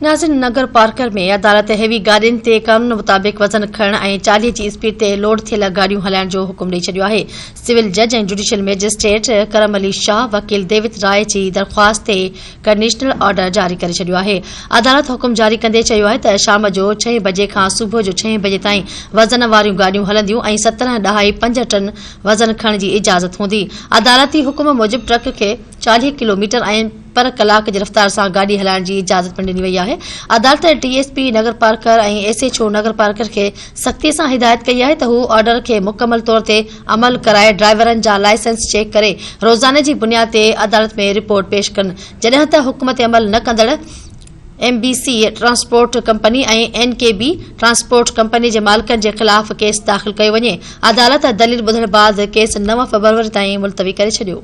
नाज़िन Nagar Parker में अदालत heavy गाड़ियुनि ते कानून मुताबिक़ वज़न खणण ऐं 40 जी स्पीड ते लोड थियल गाड़ियूं हलाइण जो हुकुम ॾेई छॾियो आहे। सिविल जज ऐं जुडिशियल मैजिस्ट्रेट करम अली शाह वकील डेविड राय जी दरख़्वास्त ते कंडीशनल ऑर्डर जारी करे छॾियो आहे। अदालत हुकुम जारी कंदे चयो आहे त शाम जो 6 बजे खां सुबुह जो 6 बजे ताईं वज़न वारियूं गाड़ियूं हलंदियूं ऐं 17.5 टन वज़न खणण जी इजाज़त हूंदी। अदालती हुकुम मूजिब ट्रक खे 40 किलोमीटर ऐं पर कलाक जी रफ़्तार सां गाड़ी हलाइण जी इजाज़त पिण ॾिनी वई आहे। अदालत टीएसपी नगर पार्कर ऐं एसएचओ नगर पार्कर खे सख़्ती सां हिदायत कई आहे त हू ऑर्डर खे मुकमल तौर ते अमल कराए ड्राइवरनि जा लाइसेंस चेक करे रोज़ाने जी बुनियाद ते अदालत में रिपोर्ट पेश कनि। जॾहिं त हुकुम ते अमल न कंदड़ एमबीसी ट्रांसपोर्ट कंपनी ऐं एनकेबी ट्रांसपोर्ट कंपनी जे मालिकनि जे ख़िलाफ़ केस दाख़िल कयो वञे। अदालत दलील ॿुधण बाद केस 9 फरवरी ताईं मुलतवी करे छॾियो।